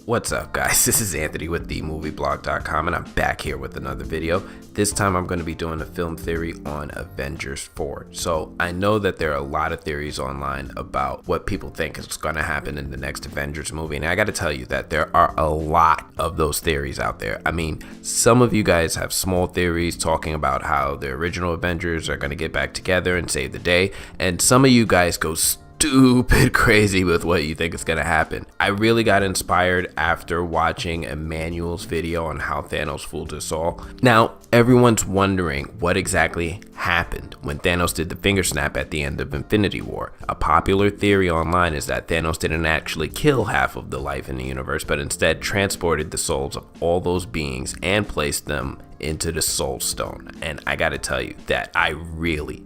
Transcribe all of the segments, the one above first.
What's up, guys? This is Anthony with themovieblog.com, and I'm back here with another video. This time I'm going to be doing a film theory on Avengers 4. So I know that there are a lot of theories online about what people think is going to happen in the next Avengers movie, and I got to tell you that there are a lot of those theories out there. I mean, some of you guys have small theories talking about how the original Avengers are going to get back together and save the day, and some of you guys go stupid crazy with what you think is going to happen. I really got inspired after watching Emmanuel's video on how Thanos fooled us all. Now, everyone's wondering what exactly happened when Thanos did the finger snap at the end of Infinity War. A popular theory online is that Thanos didn't actually kill half of the life in the universe, but instead transported the souls of all those beings and placed them into the Soul Stone. And I gotta tell you that I really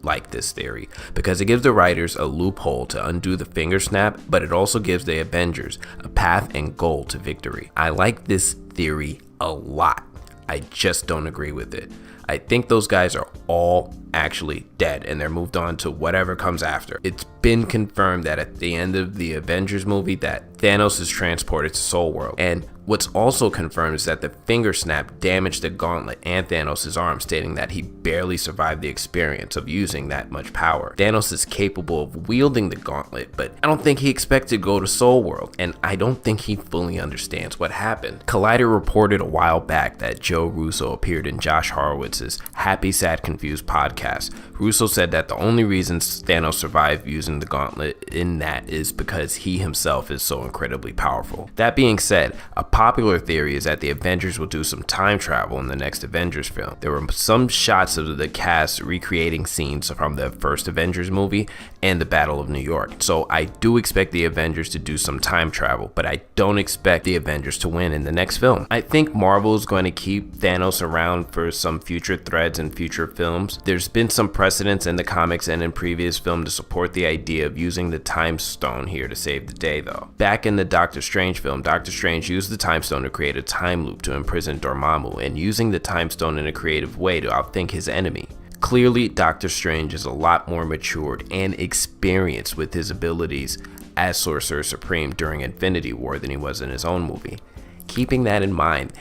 like this theory because it gives the writers a loophole to undo the finger snap, but it also gives the Avengers a path and goal to victory. I like this theory a lot. I just don't agree with it. I think those guys are all actually dead and they're moved on to whatever comes after. It's been confirmed that at the end of the Avengers movie that Thanos is transported to Soul World, and what's also confirmed is that the finger snap damaged the gauntlet and Thanos' arm, stating that he barely survived the experience of using that much power. Thanos is capable of wielding the gauntlet, but I don't think he expected to go to Soul World, and I don't think he fully understands what happened. Collider reported a while back that Joe Russo appeared in Josh Horowitz's Happy, Sad, Confused podcast. Russo said that the only reason Thanos survived using the gauntlet in that is because he himself is so incredibly powerful. That being said, a popular theory is that the Avengers will do some time travel in the next Avengers film. There were some shots of the cast recreating scenes from the first Avengers movie and the Battle of New York. So I do expect the Avengers to do some time travel, but I don't expect the Avengers to win in the next film. I think Marvel is going to keep Thanos around for some future threads and future films. There's been some precedents in the comics and in previous film to support the idea of using the Time Stone here to save the day though. Back in the Doctor Strange film, Doctor Strange used the Time Stone to create a time loop to imprison Dormammu, and using the Time Stone in a creative way to outthink his enemy. Clearly, Doctor Strange is a lot more matured and experienced with his abilities as Sorcerer Supreme during Infinity War than he was in his own movie. Keeping that in mind,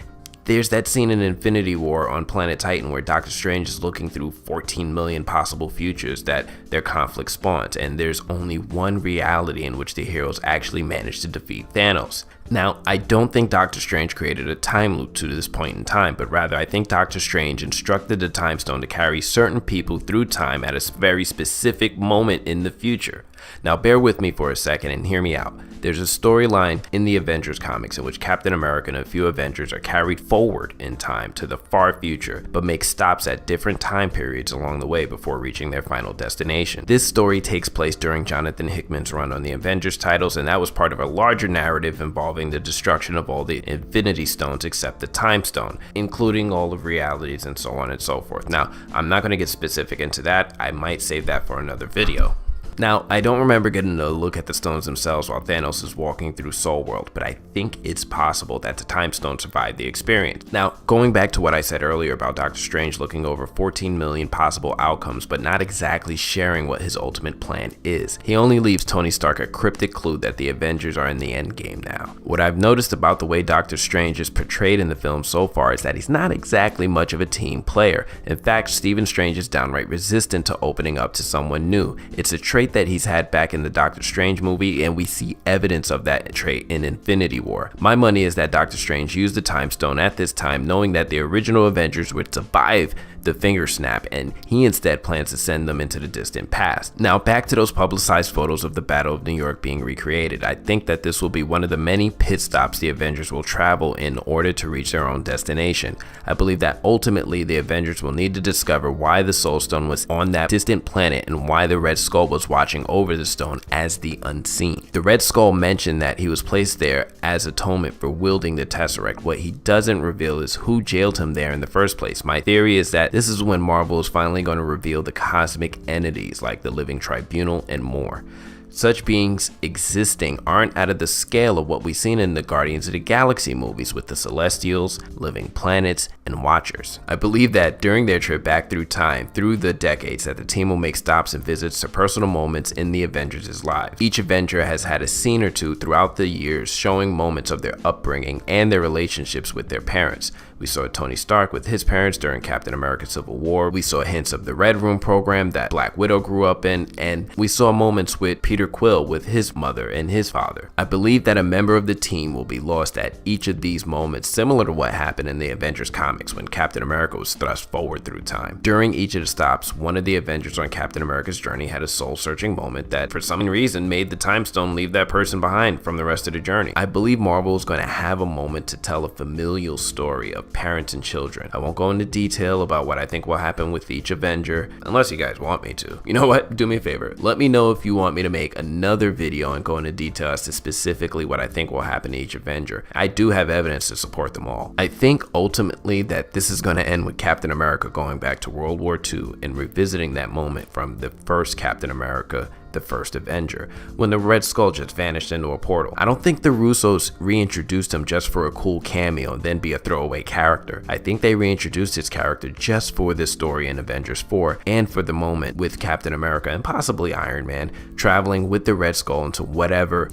there's that scene in Infinity War on Planet Titan where Doctor Strange is looking through 14 million possible futures that their conflict spawns, and there's only one reality in which the heroes actually managed to defeat Thanos. Now, I don't think Doctor Strange created a time loop to this point in time, but rather I think Doctor Strange instructed the Time Stone to carry certain people through time at a very specific moment in the future. Now, bear with me for a second and hear me out. There's a storyline in the Avengers comics in which Captain America and a few Avengers are carried forward in time to the far future, but make stops at different time periods along the way before reaching their final destination. This story takes place during Jonathan Hickman's run on the Avengers titles, and that was part of a larger narrative involving the destruction of all the Infinity Stones except the Time Stone, including all of realities and so on and so forth. Now, I'm not going to get specific into that. I might save that for another video. Now, I don't remember getting a look at the stones themselves while Thanos is walking through Soul World, but I think it's possible that the Time Stone survived the experience. Now, going back to what I said earlier about Doctor Strange looking over 14 million possible outcomes, but not exactly sharing what his ultimate plan is, he only leaves Tony Stark a cryptic clue that the Avengers are in the endgame now. What I've noticed about the way Doctor Strange is portrayed in the film so far is that he's not exactly much of a team player. In fact, Stephen Strange is downright resistant to opening up to someone new. It's a trait that he's had back in the Doctor Strange movie, and we see evidence of that trait in Infinity War. My money is that Doctor Strange used the Time Stone at this time, knowing that the original Avengers would survive the finger snap, and he instead plans to send them into the distant past. Now, back to those publicized photos of the Battle of New York being recreated. I think that this will be one of the many pit stops the Avengers will travel in order to reach their own destination. I believe that ultimately the Avengers will need to discover why the Soul Stone was on that distant planet and why the Red Skull was watching over the stone as the Unseen. The Red Skull mentioned that he was placed there as atonement for wielding the Tesseract. What he doesn't reveal is who jailed him there in the first place. My theory is that this is when Marvel is finally going to reveal the cosmic entities like the Living Tribunal and more. Such beings existing aren't out of the scale of what we've seen in the Guardians of the Galaxy movies with the Celestials, living planets, and Watchers. I believe that during their trip back through time, through the decades, that the team will make stops and visits to personal moments in the Avengers' lives. Each Avenger has had a scene or two throughout the years showing moments of their upbringing and their relationships with their parents. We saw Tony Stark with his parents during Captain America Civil War. We saw hints of the Red Room program that Black Widow grew up in, and we saw moments with Peter Quill with his mother and his father. I believe that a member of the team will be lost at each of these moments, similar to what happened in the Avengers comics when Captain America was thrust forward through time. During each of the stops, one of the Avengers on Captain America's journey had a soul-searching moment that for some reason made the time stone leave that person behind from the rest of the journey. I believe Marvel is going to have a moment to tell a familial story of parents and children. I won't go into detail about what I think will happen with each Avenger, unless you guys want me to. You know what? Do me a favor. Let me know if you want me to make another video and go into detail as to specifically what I think will happen to each Avenger. I do have evidence to support them all. I think ultimately that this is going to end with Captain America going back to World War II and revisiting that moment from the first Captain America, the first Avenger, when the Red Skull just vanished into a portal. I don't think the Russos reintroduced him just for a cool cameo and then be a throwaway character. I think they reintroduced his character just for this story in Avengers 4 and for the moment with Captain America and possibly Iron Man traveling with the Red Skull into wherever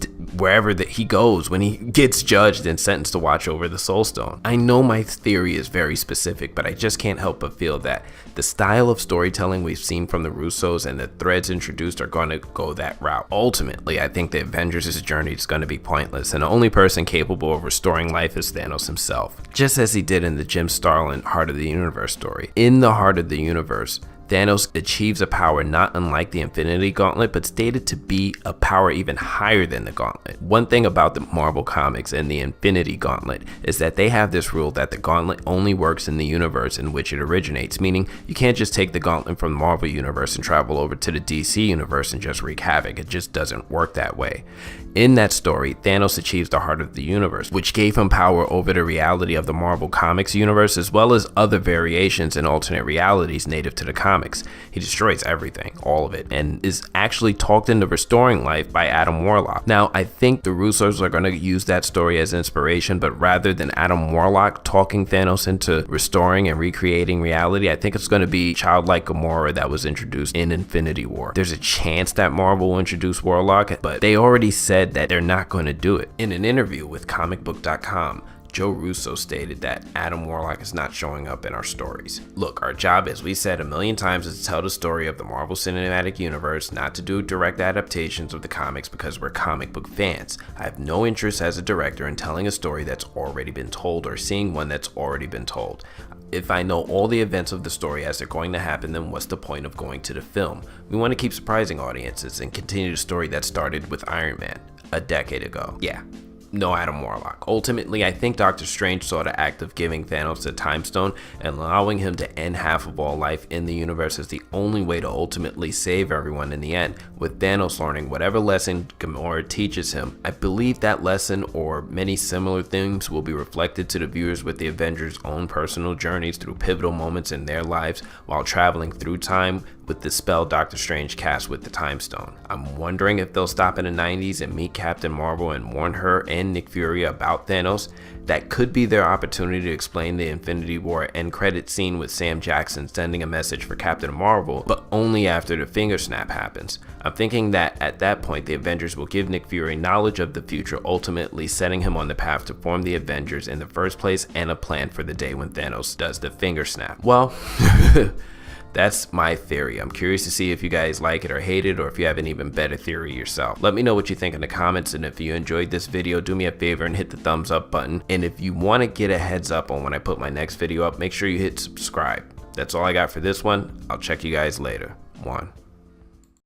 that he goes when he gets judged and sentenced to watch over the Soul Stone. I know my theory is very specific, but I just can't help but feel that the style of storytelling we've seen from the Russos and the threads introduced are going to go that route. Ultimately, I think the Avengers' journey is going to be pointless, and the only person capable of restoring life is Thanos himself, just as he did in the Jim Starlin Heart of the Universe story. In the Heart of the Universe, Thanos achieves a power not unlike the Infinity Gauntlet, but stated to be a power even higher than the Gauntlet. One thing about the Marvel Comics and the Infinity Gauntlet is that they have this rule that the Gauntlet only works in the universe in which it originates, meaning you can't just take the Gauntlet from the Marvel Universe and travel over to the DC Universe and just wreak havoc. It just doesn't work that way. In that story, Thanos achieves the Heart of the Universe, which gave him power over the reality of the Marvel Comics universe as well as other variations and alternate realities native to the comics. He destroys everything, all of it, and is actually talked into restoring life by Adam Warlock. Now, I think the Russos are going to use that story as inspiration, but rather than Adam Warlock talking Thanos into restoring and recreating reality, I think it's going to be childlike Gamora that was introduced in Infinity War. There's a chance that Marvel will introduce Warlock, but they already said that they're not going to do it. In an interview with comicbook.com, Joe Russo stated that Adam Warlock is not showing up in our stories. Look, our job, as we said a million times, is to tell the story of the Marvel Cinematic Universe, not to do direct adaptations of the comics because we're comic book fans. I have no interest as a director in telling a story that's already been told or seeing one that's already been told. If I know all the events of the story as they're going to happen, then what's the point of going to the film? We want to keep surprising audiences and continue the story that started with Iron Man a decade ago. Yeah. No Adam Warlock. Ultimately, I think Doctor Strange saw the act of giving Thanos the Time Stone and allowing him to end half of all life in the universe as the only way to ultimately save everyone in the end, with Thanos learning whatever lesson Gamora teaches him. I believe that lesson or many similar things will be reflected to the viewers with the Avengers' own personal journeys through pivotal moments in their lives while traveling through time with the spell Doctor Strange cast with the Time Stone. I'm wondering if they'll stop in the 90s and meet Captain Marvel and warn her and Nick Fury about Thanos. That could be their opportunity to explain the Infinity War end credit scene with Sam Jackson sending a message for Captain Marvel, but only after the finger snap happens. I'm thinking that at that point the Avengers will give Nick Fury knowledge of the future, ultimately setting him on the path to form the Avengers in the first place and a plan for the day when Thanos does the finger snap. Well, that's my theory. I'm curious to see if you guys like it or hate it, or if you have an even better theory yourself. Let me know what you think in the comments, and if you enjoyed this video, do me a favor and hit the thumbs up button. And if you want to get a heads up on when I put my next video up, make sure you hit subscribe. That's all I got for this one. I'll check you guys later. One.